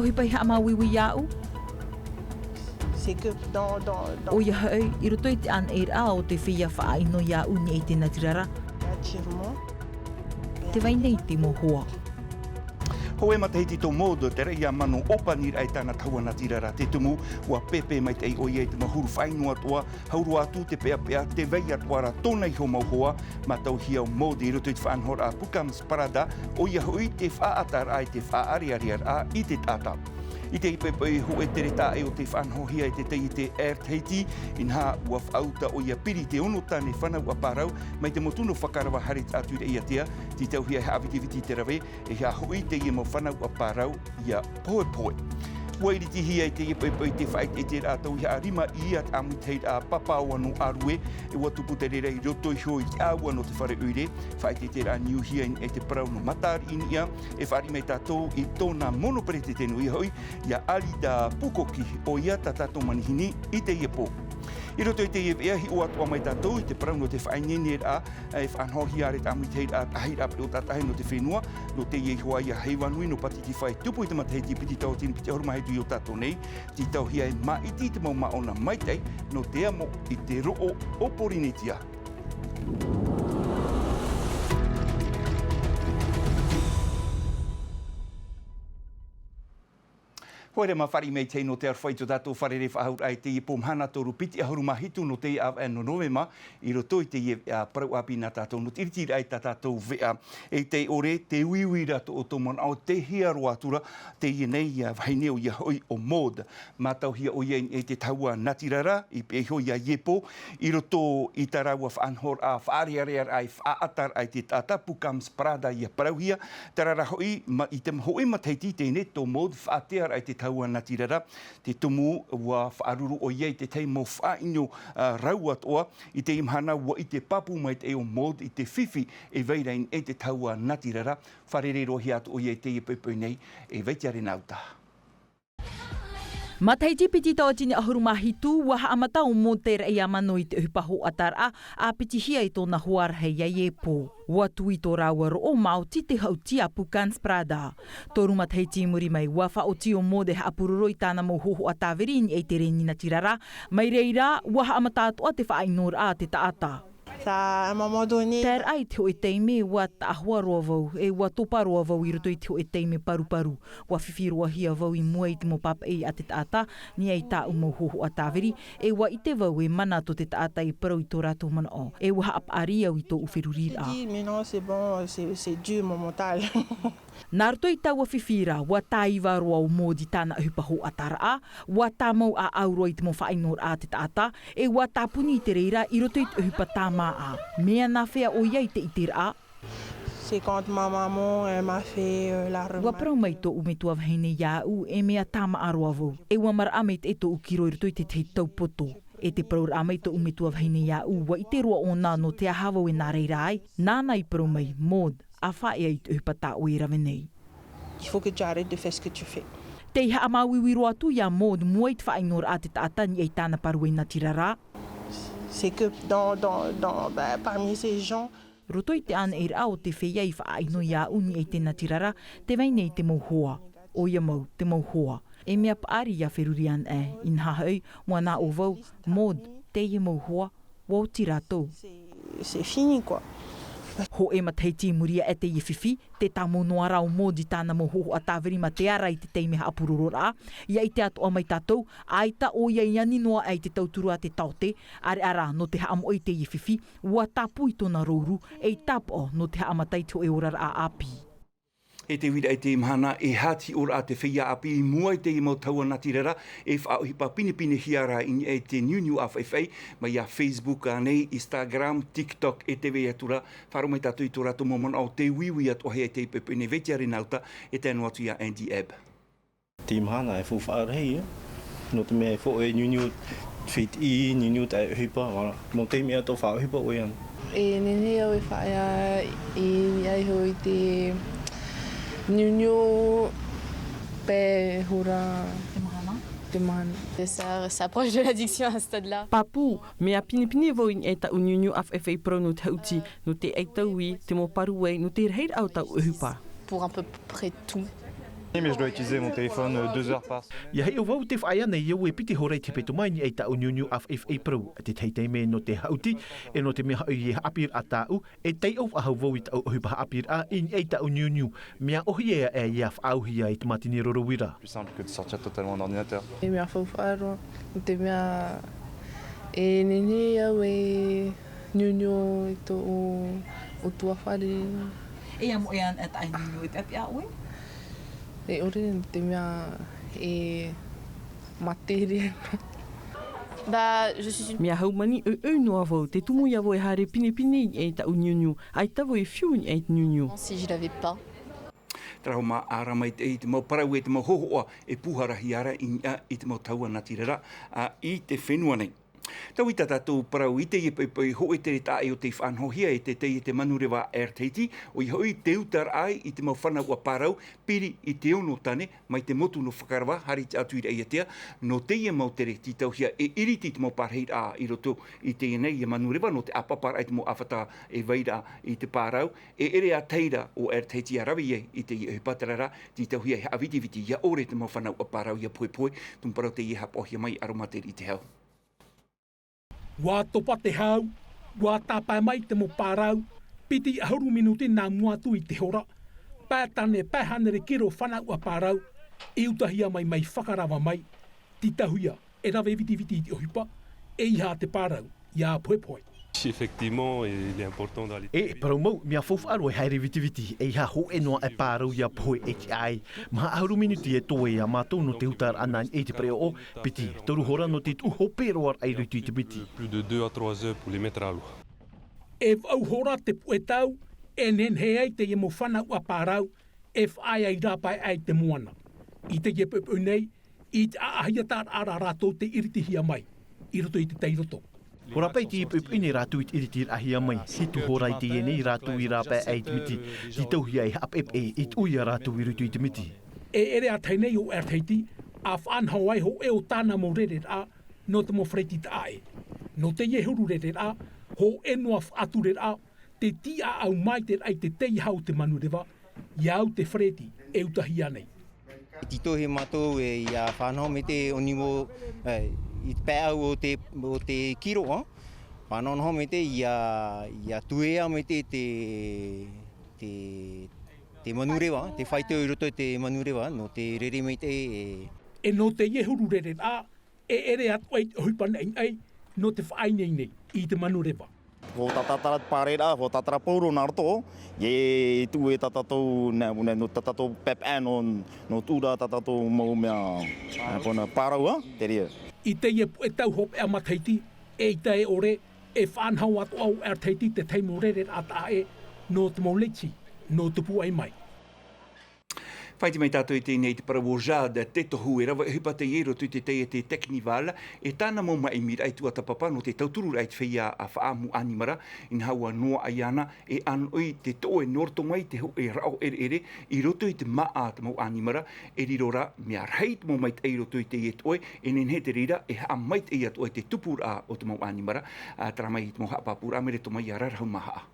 hipai hama wiwi iau? C'est que dans... O ia hei, i roto i te an eir a o te whia whaaino iau ni e te natirara. Naturellement. Te wainei te mohoa. Ho e matahiti tō mōdo te rei a mano opa ni rai tāna taua natirara te tumu ua pepe mai te o ie te mahuru whainua toa hauru atu te pea te vei atuara tōna i ho mauhoa ma tau hiau mōdi i roto i te whaanhora a Pukams Parada o ia hui te whaatar ai te whaariariar a i te tata. I te ipepe ho e tere tā e o te whanhohia i te tei te Airteiti in ha ua whauta o ia piri te ono tāne whanau a parau mai te motuno whakarawa harit atu i iatea ti tau hia he awiti te rawe e hea hoi te ia mo whanau a parau ia poe poe. Ua iriti hia i te ipepe i te whait e te rātau hea rima i at amiteit a papau anu arue e ua tupu te rerei roto i hoi i aua no te whare uire whait e te rā niu hia e te parau no matar in ia e whari mei tātou i tōna monoperete tenu i hoi ia ali da pukoki o ia ta tātou manihini i te iepo. I roto i te ea hi o atua mai tātou i te parau no te whainene a e whanhohi are amitei a tahir api o tātahe no te whenua no te iei hoa ia heiwanui no pati ti whai tupu i te mataheti piti tau tini piti horumahetu i o tātou nei ti tau hia e maiti te mau maona maitei no te amo i te roo o Porinitia. Hoere ma whari mei tei no te arwhaitu tātou wharere whahaur ai te ipom hana toru piti ahuru mahitu no te no novema i roto i te parau api nā tātou no tiritiri ai tātou vea e te ore te uiui rato o tōmon au te hia roatura te i nei whaineo ia hoi o mod ma tau hia o ia e te taua natirara i pe hoi a iepo i roto i tā raua whaanhor a whaariarear ai whaatar ai te tata Pukams Parada ia parau hia tarara hoi i te hoi mataiti tēne tō mod whaatear ai te taua natirara, te tumu ua whaaruru o iei te tei mo whaino rau atoa i te imhana ua i te papu mai te o mod i te whiwhi e veirein e te taua natirara, wharere rohi atu o iei te ipepe nei e veitiare nauta. Mataiti piti tau tini ahurumahi tu waha amata o mo te rei amano i te upaho atara a piti hia i tōna huar hei ai e pō. Ua tui tō rāwaro o Māoti te hautia Pukams Parada. Tōru mataiti muri mai wafa o tio mo de haapururo i tāna mo hoho a tāweri ni e te reni na tirara. Mai reira waha amata atua te whaainor a te taata. À un moment donné... Tēr ai te o e teime ua tahua roa vau, e ua topa roa vau i roto i te o e teime paru-paru. Ua whiwhiroa hia vau i mua i te mo papa e a te taata, ni ei tā umo hoho a tāweri, e ua i te vau e mana to te taata i parau i tō rātou mana o. E ua haap ari au i tō uwhiruri a. Mais non, c'est bon, c'est dur mon mental. Nā roto i taua whiwhira, ua tāiwa roa o mōdi tāna hupaho a tara a, ua tāmau a auro i te mo whainor a te taata, e ua tāpuni i te reira i roto i te hupa tāma a. Mea nā whea o iei te itira a. C'est quand ma maman m'a fait la remarque. Ua parau mai tō umetua wahine iau e mea tāma aroa vau. E ua mara ameit e tō ukiro i roto i te tei taupoto. E te parau amei tō umetua wahine iau ua i te roa o nā no te ahawau e nā reira ai. Nāna i parau mai, mod, a whae ai te hupata o i rawe nei. Il faut que tu arrêtes de faire ce que tu fais. Te iha amawiwi roa tu ia mod mua i te whainor a te taata ni ei tāna parau e nā tirara. C'est que parmi ces gens... Roto i te ana e rao te whea i whaaino ia uni ei te natirara, te waine i te mauhoa. O ia mau, te mauhoa. E mea paari ia wherurian e, in hahau, mua nā o vau, mod, te ia mauhoa, wau tiratou. C'est fini, quoi. Ho e mataiti muria e te iwhiwhi, te tamo noara o mōdi tāna mo hoho a tāweri ma te ara i te teime haapururora. Ia i te atoa mai tātou, aita o ia iani noa ai te tauturu a te taute, are ara no te haamo i te iwhiwhi, ua tapu i tōna rouru, e tapo no te haamatai te o e orara a api. E te wira e te imhana e hati ora a te whia api i mua i te imau taua natirara e whaohipa pinipine hiara in e te New AFFA mai a Facebook, nei, Instagram, TikTok e te wea tura wharomai tatu i tō rato momon au te wiwi at ohe e te pepene vetiare nauta e te anu atu ia Andy Ebb. Te imhana e whawharei, no te mea e who e New fit i, New te hipa, mo te mea tō whaohipa o ian. E nene au e whaia i ai hoi te Nuno pe hura te mahana. Ça s'approche de l'addiction à ce stade-là. Papu, mea pinipini voin e ta Nuno AFFA pro no te hauti, no te eitaui, te mo paruei, no te reir au tau uhupa. Pour à peu près tout. Mais je dois utiliser mon téléphone 2 heures par semaine. Ia hei o wau te whaia nei iau e piti horei te peto mai ni ei tau niuniu AFFA Pro. Te teitei me no te hauti e no te mea i e apir a tau e tei au ahau wau i tau hupa apir a in ei tau niuniu. Mea ohi e ia whauhia i te matini rorowira. Plus simple que de sortir totalement d'ordinateur. E mea whauwhaero, te mea e nene au e niunio i tō o tua whare. E amo e an at ai niuniu e pepe a oi? E ore te mea e matere. Bah, je suis une... Mea haumani noa wau, te tumu ia wau e hare pine e tau niuniu. Ai tawo e whiu ni e niuniu. Si je l'avais pas. Traho mā ārama i te mau parau e te mau hohoa e puharahi ara i te mau taua natirara i te whenua nei. Tau i tātou parau i te iepai ho e te tae o te whanhohia e te tei e te manurewa erteiti o i hoi te utar ai i te mau whanau a parau piri i te ono tane mai te motu no whakarawa hari te atu i rei atea no te ia mau tere ti tauhia e iriti te mau parheit a i roto i te nei e manurewa no te apapara ai te mau awhata e veira i te parau e ere a teira o erteiti a rawi i te ia patarara ti tauhia e awiti ia ore te mau whanau a parau ia poe tum parau te ia hapohia mai aromateri i te hau. Wā topa te hau, wā tāpai mai te mo pārau, piti ahuru minuti nā muatu i te hora, pētane pēhanere kiro whanau a pārau, e utahia mai whakarawa mai, ti tahuia, e rawe viti i te ohipa, e iha te pārau, ia poe. Effectivement, il est important d'aller. E promo mea fofaru e haere viti e ha ho enoa e parau ia poe e ai. Ma ahuru minuti e toe a mātou no te utar ana e te preo o piti. Toru hora no te uho peroar ai rutu i te piti. Plus de 2 à 3 heures pour les mettre à l'eau. E au hora te puetau, e nen he ai te mo whanau a parau, e whaai ai rapai ai te moana. I te iepepu nei, i te aahiatar ara rātou te iritihia mai, i roto i te teiroto. Hora pai ti ini rātu i iritir ahia mai. Hitu hora i te nei rātu i rāpai ai te miti. Ti tauhia i hap i tuia rātu i rutu i te miti. E ere a tainei o erteiti, a whanhau ai ho e o tāna mo rere a, no te mo freiti ta ae. No te iehuru rere a, ho enua atu rere a, te tia au mai te ai te tei hau te manurewa, iau te freiti e utahia nei. Tito he matou e ia whanau me te onimo i te pēau o te kiro, whanau noho me te ia tuea me te manurewa, te whaiteo i roto te manurewa, no te rere me te E no te iehuru rere a, e ere atu ai huipa nei, no te whainei nei i te manurewa. Ko tatara parera, ko tatara pauro nā roto, e tu e tatatou, no tatatou pepe no tūra tatatou mau mea parau, te rea. I te ie e tau hope a mataiti, e i te ore, e whanhau atu au erteiti te teimo rere ata e, no te maulechi, no te pu ai mai. Whaiti mai tātou i tēnei te parawojada te tohu e rawa e hupa te iero tu te teia te teknivala e tāna mo mai mira ai tua tapapa no te tauturu ai te whia a whaamu animara in haua noa ai ana e anoi te toe norto mai te ho e rao ere i roto i te maa te mau animara e rirora mea reit mo mai te eiro tu i te e toe e nen he te rira e haa mai te eia toe te tupura o te mau animara tara mai i te mau haapapura mere to mai a rarahau maha.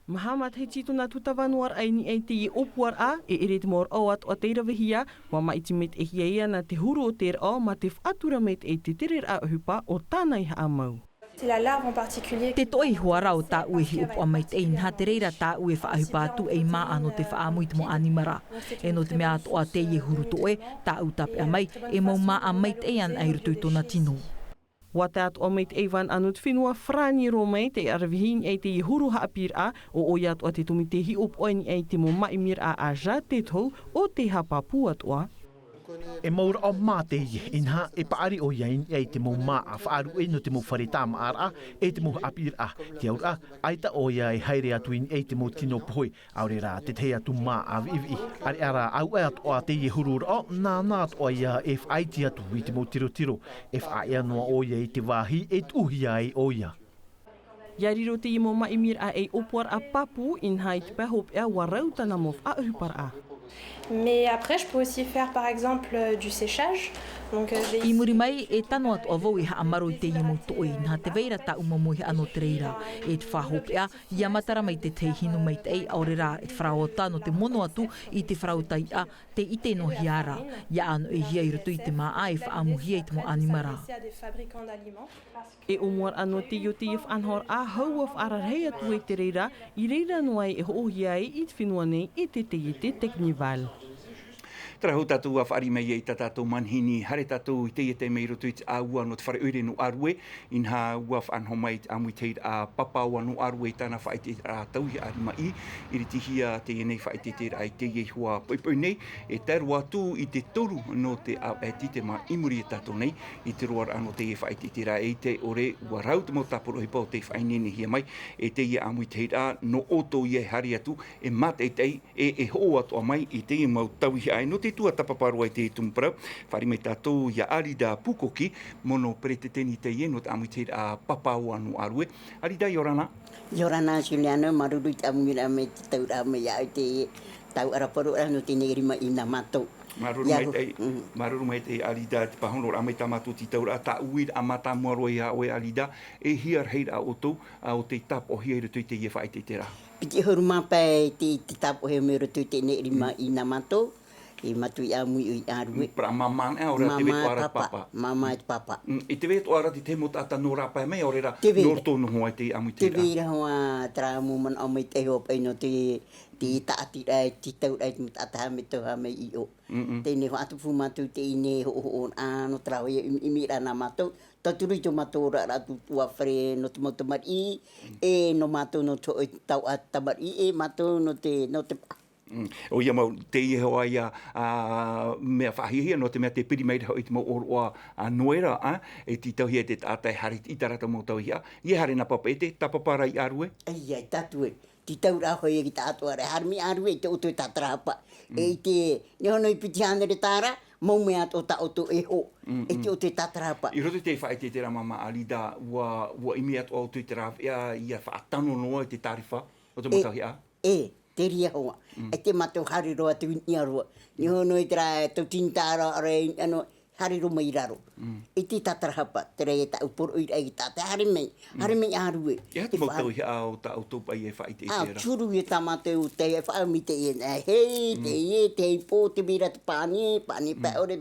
Mahamat he tito nā tutawanuar ai ni ei te i opuar a e ere te mor o atu a teira wehia wa maiti met e hia ia na te huru o te o ma te whatura met e te terer a hupa o tānai ha amau. Te toi huara o tā ue hi upo a mai te inha te reira tā ue whaahupa atu e maa no te whaamui te mo animara. E no te mea ato a te i huru toe, tā utape a mai e mau maa a mai te an ai rutu i tōna tino. Wa te atu o meit eiwan anut whenua frani ro mei te arawihin e te i huru haapir a o oi atu a te tumi te hi op oini e te mo maimir a ja te tau o te hapapu atua. E maura o mā te inha e paari o iain e te mo mā a whaaru e no te mo whareta maara e te mo apir a te aura aita o ia e haere atu in e te mo tino poi aure rā te te atu mā a vivi. Are ara au e atu a te i hurur o nā nāt o ia e whaiti atu i te mo tiro e whae anua o ia i te wāhi e tuhi ai o ia. Ia riro te i mo maimir a e opuar a papu in hai te pehop ea warautana mo whaahupar a. Mais après, je peux aussi faire par exemple du séchage I muri mai e tano atu avau I haa maro I te ia moutoi nā te veira ta umamuhi ano te reira. E te whahopea, ia matara mai te hinu mai te ei aore rā e te wharaota no te mono atu I te wharautai a te ite no hiara. Ia ano e hia I rutu I te maa e whaamuhia I te mo animara. E omuar ano te io te if anhor a hau of ararhei atu e te reira, I reira noai e hoohia I te whenua nei I te Teknival. Tara hau tātou a whaari mei e tātou manhini, hare tātou I te mei roto I te āua no te whare ure no arue, in ha ua whanho mai te amui te a papau no arue tāna whaite a tauhi ari mai, I riti hia te enei whaite te ai te ie hua poipoi nei, e taru atu I te toru no te au e tite ma imuri e tātou nei, I te roar ano te ie whaite te rā e te ore ua rau te mo tāpuro hi pau te whainene hia mai, e te ie amui te a no oto ie hari atu, e mate e ho atu a mai I te ie mau tauhi ai no te tua tapaparu ai te tumparau. Whari mai tātou ia Arida Pukoki, mono perete teni te ieno te amui te a papau anu arue. Arida, Yorana? Yorana, Juliano, maruru te amungira me te taura me ia te tau araparu no te nerima I nā mātou. Maruru mai te Arida, te pahono ramai tamatu ti taura, ta uir a mata moaro ia oe Arida, e hiar heira o tau, o te tap o hiera tui te ie whae te tera. Piti huruma pai te tapo he mero tui te nerima I nā mātou. I matu I amui I arue. Pra mama e ora te vetu ara papa. Mama e papa. I te vetu ara te mo tata no rapa mai ora ra norto no hoa te amui te ra. Te vira hoa tra mo man amui te ho pai no te taati rai te tau rai te tata me to ha mai I o. Te ne hoa atu fu matu te ine ho ano tra ho I mira na matu. Taturi to matu ra tu tua fre no te moto mari e no matu no to tau atamari e matu no te O ia mau te ie hoa ia mea whahihia no te mea te piri mai hau I te mau oroa noera e ti tauhia te tātai hari I tarata mau tauhia. Ie hare na papa e te tapapara I arue? Ia, tatue. Ti taura hoi e ki tātua re harmi arue I te oto I tātarapa. E te nehono I piti hanere tāra, mau mea o ta oto e ho. E te oto I tātarapa. I roto te whae te tera mama Arida, ua imi atu au tui te rā ia whaatano noa I te tarifa o te motauhia? Te ria hoa. E te mato hariro atu I aroa. Ni hono I te rā tau tintara are hariro mai raro. E te tatarahapa, te rei e ta uporo I rei ta te hare mei arue. E hatu mau tau hi au ta autopa I e whai te tera. Churu I ta mato te e whaami te e hei, te e, te i pō, te mira te pāni pa ore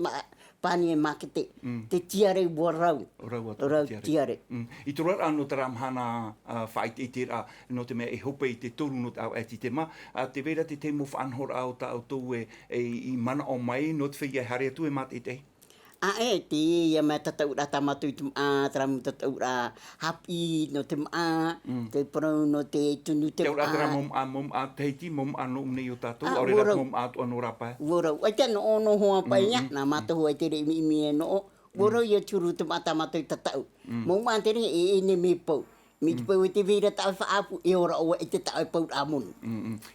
pani e makete. Te tiare ua rau. Rau tiare. I tō rara anō te ramhana whai te tera no te mea e hope I te toru no te au ati te ma. Te vera te te mo whanhor au ta autou I mana o mai no te whia hare atu e mate te. Te ia mea tataura tamatu I te maa, taramu tataura hapi no te maa, te parau no te tunu te maa. Te ura mom a te heiti, mom ano umnei o tātou, aure rā mom atu anō rapai. Worau, ai te no ono hoa pai ia, nā matahu ai te re imi e no. Worau ia turu te mata tamatu I tatau. Mom a te re e ne me pau. Mi te pau te vira tau whaapu e ora oa I te tau pau amonu.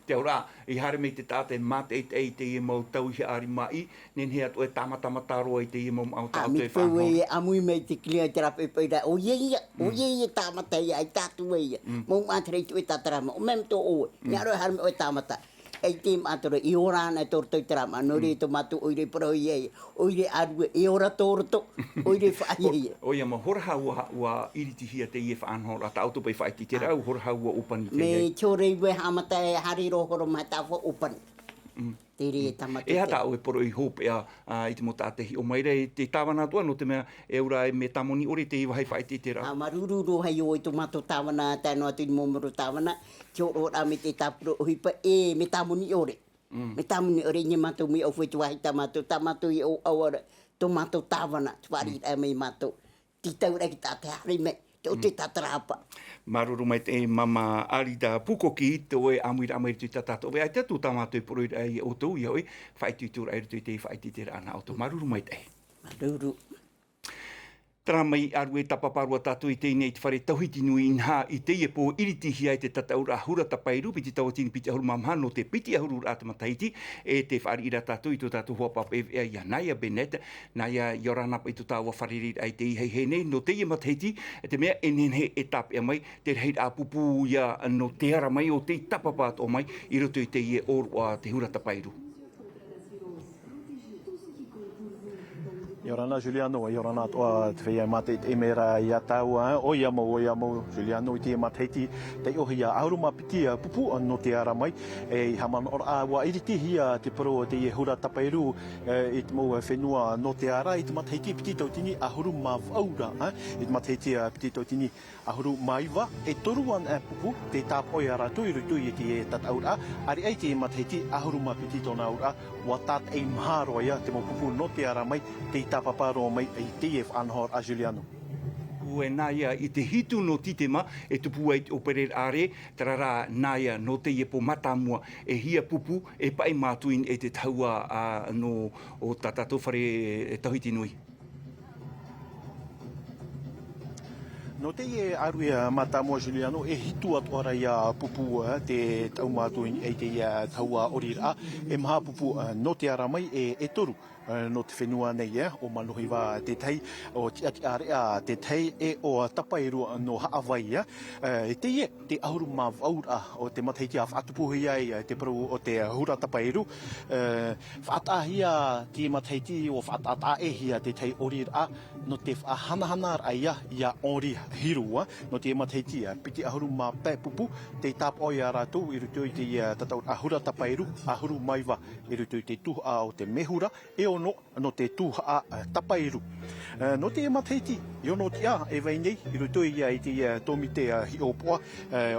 Te ora, I hare mei te tāte mate e te I mau tauhi ari mai, nen he atu e tamatamataro I te I mau au tātou e whanhor. Mi pau e amui mei te klia te rape pai rai, o ia tamata ia, ai tātua ia. Mau mātere I tu e tātarama, o mem tō oe, ni aro hare me o e tamata. Ei te mātoro, I ora ana tōru tau te rama, no re tō mātu oire parau iei, oire arue, I ora tōru tō, oire whaia ia. O ia ma hora ua iriti hia te ie whaanhora, ta autopa I whaiti te rau, hora ua upani te iei. Me tōre iwe hamata e hari rohoro mai tāwha upani. Te re tamatu te. E hata au e poro I hope I te mo tātehi o maire, te tāwana atua no te mea e ura e me tamoni ore te iwa hei whaiti te rau. Maruru hei o I tō mātou tāwana, tāno atu I mōmaro tāwana, ki oro ora me te tāpuro o hipa e me tamoni ore. Me tamoni ore nye mātou me au whetu wahi tamatu I o awara, tō mātou tāwana, tuari rai me mātou. Ti taura ki tāte hare me, te o te tātarapa. Maruru mai te mama Arida Pukoki, te oe amuira tui tatato. Oe ai te atu tamatu I poro I o tau ia oe, whaitu I tūra tui te whaiti te rana auto. Maruru mai te. Maruru. Tara mai arue tapaparua tātou I teinei te whare tauhiti nui inha I te iepo iritihi ai te tataura ahura tapairu piti tawatini piti ahuru mamha no te piti ahuru rātama tahiti e te whare ira tātou I tō tātou huapapa e ia Naya Bennett, Naya Yoranapa I tō tāua whariri ai te ihei he nei no te ia matahiti e te mea enenhe e tapea mai te rei āpupu ia no te ara mai o te tapapat o mai I roto I te ie orua te hura tapairu. Yorana Juliano, Yorana toa te whea mate e mera i a taua, o ia mau, Juliano i te mateti, te ohi a auruma piti a pupu no te ara mai, e haman ora awa iriti hia te paro te hura tapairu, i te mau whenua no te ara, i te mateti piti tautini a huru mawhaura, i te mateti piti tautini a huru maiwa, e toruan a pupu, te tāpoi ara tui rutui i te tataura, ari ai te mateti a huru mapiti tona aura, wa tat e mharoa ia, te mau pupu no te ara mai, te tapaparo mai i te anhor a Juliano. Ue nāia i te hitu no titema e tupu ai o Pereira are, tarara nāia no te iepo matamua e hia pupu e pai mātuin e te taua no o tatato whare tahiti nui. No te e aruia matamua Juliano e hitu atuara ia pupu te taumātuin e te taua orira e maha pupu no te ara mai e toru. No te whenua nei o manohi wā te tei o ati area te tei e o tapairu no haawai e te ahuru mawhaura o te mataiti a whaatupuhi ai te paru o te hura tapairu whaatahia te mataiti o whaatataehia te tei orira no te whahanahana aia ia ori hirua no te mataiti piti ahuru mawhapupu te tāpoi a rātou i rutu i te tatau ahura tapairu ahuru maiwa i rutu i te tuha o te mehura e no te tuha tapairu. No te mataiti, i ono tia e weinei, i rutu ia i te tomite hiopoa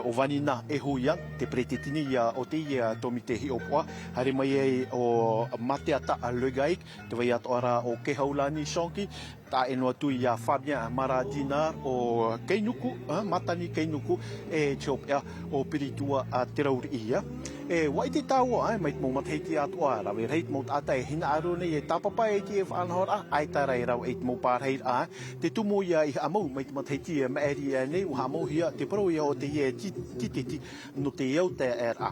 o vanina e huian, te pretetini o te tomite hiopoa, hare mai e o mateata legaik, te wai atoara o Kehaulani Shonki, ta e noa tui a Fabien Maradinar o Keinuku, Matani Keinuku, e Tiopia o Piritua a Terauri ia. E wai te tāua, mai mō mataiti atua, rawe reit mō tātai hina aro nei e tāpapa e te e whanhora, ai tarai rau e te mō pārheir a, te tumo ia i amau, mai te mataiti e maeri e nei, o hamau hia, te paro ia o te e tititi, no te iau te e ra.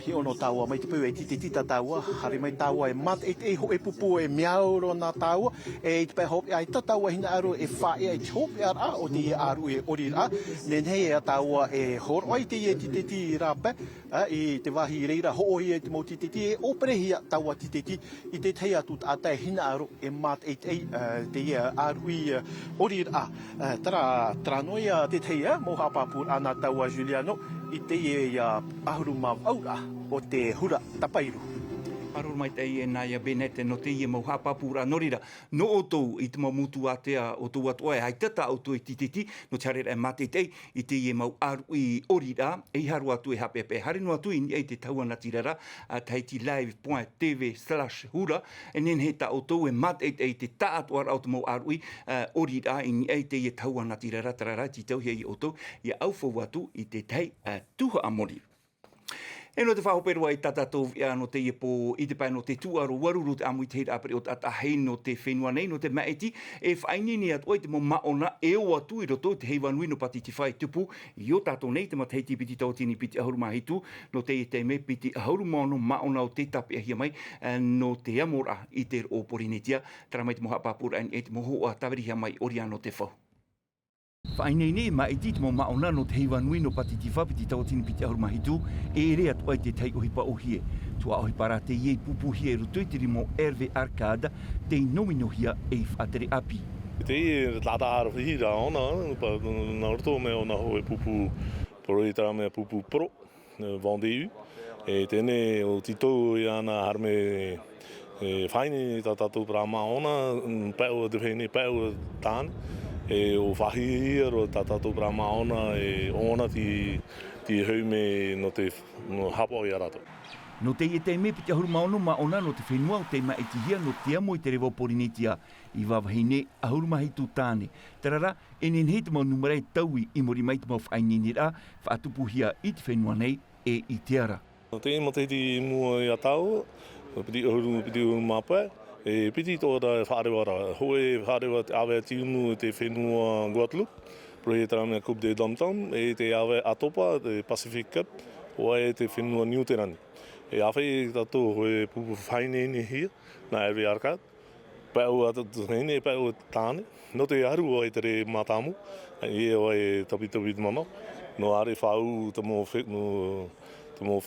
Hi ono tāua, mai te pau e tititi ta tāua, hari mai tāua e mat, e ho e pupu e miauro na tāua, e te pau hopi ai ta tāua hina aro e whae e te hopi ara, o te e aru e ori ra, nen hei e tāua e horo ai te e tititi rāpe, i te wahi reira hooi e te mō tititi e operehia taua tititi i te tei atu tātai hina aro e māt e te arui orira. Tara noia te tei mō hapapur ana taua Juliano i te ahuru mawhaura o te hura tapairu. Arur mai tei e nāia benete no te ia mau hapapura norira. No o tau i te mau mutu atea o tau atua e haitata o tau e tititi no te harera e mate tei i te ia mau aru i orira e haru atu e hapepe. Hare no atu i ni e te tauana tirara a tahitilive.tv/hura e nen he ta o tau e mate tei te ta atu ar au te mau aru i orira i ni e te ia tauana tirara tarara ti tau hea i o tau i au fau atu i te tei tuha amori. E no te whahoperua i tatatou no te iepo i te pai no te tuaro waruru te amu i te hira apere o tatahei no te whenua nei no te maeti e whainini atu ai te mo maona e o atu i roto te heiwanui no pati te whai tupu i o tatou nei te mateiti piti tautini piti ahuru mahitu no te te me piti ahuru maono maona o te tape ahia mai no te amora i te o porinetia tara mai te moha papura e te moho a taweriha mai oriano te whau. Whainei nei mai te mo maona no te heiwanui no pati te whapiti tautini piti ahuru mahitu e rea tu ai te tei ohipa ohie. Tua ohipa ra te iei pupuhie rutoi te rimo Erve Arcada te nominohia e whatere api. Te i tata haro whihira ona, nā roto me ona hoe pupu poro i tara mea pupu pro, Vendeu. E tēne o titou i ana harme whaini tatatou pra maona, pēo te whene, pēo tāne. E o whahi ro tatatou pra maona e ona ti heume no te hapo i arato. No te e te me piti ahuru maono maona no te whenua o te maetihia no te amo i te rewa porinetia i wawahine ahuru mahitu tāne. Tarara, e nen he te mau numerei taui i mori mai te mau whainenira whaatupuhia i te whenua nei e i te ara. No te mo te iti mua i a tau, piti ahuru mapai. E piti tōra whaarewara, hoe wharewa te awe tiunu te whenua Guadeloupe, pro he tara mea Coupe de Dom-Tom, e te awe atopa, te Pacific Cup, o e te whenua New Terani. E awhai tatou hoe pupu whainene hia, na Erve Arcade, pēu atatu hene, pēu tāne, no te aru o e tere matamu, e o e tapitapi te mamau, no are whau te mō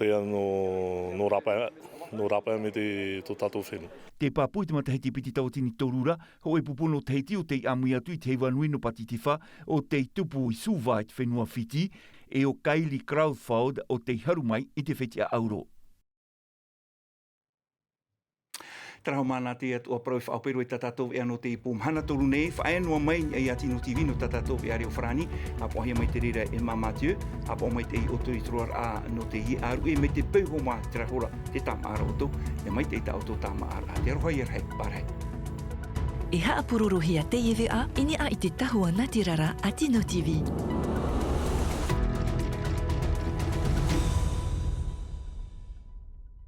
whea no rapa no rapa me te tō tātou whenua. Te pāpui te matahiti piti tau tini tōrura, ho e pupono te heiti o te amui atu I te hewanui no patitifa o te tupu I suva I te whenua whiti, e o Kylie Crowdford o te harumai I te whetia auro. Traho mana te atua prau whaopero e tatatou e ano te ipum hana toru nei, whaenua mai e ati no TV no tatatou e are o whrani, apo ahia mai te rera e ma Mathieu, apo mai te I oto I truar a no te I aru e me te peuho mā te rahora te tamaara oto, e mai te ita oto tamaara a te aroha I arhei, parhei. E haa pururuhia te iwi a, ini a I te tahua natirara ati no TV.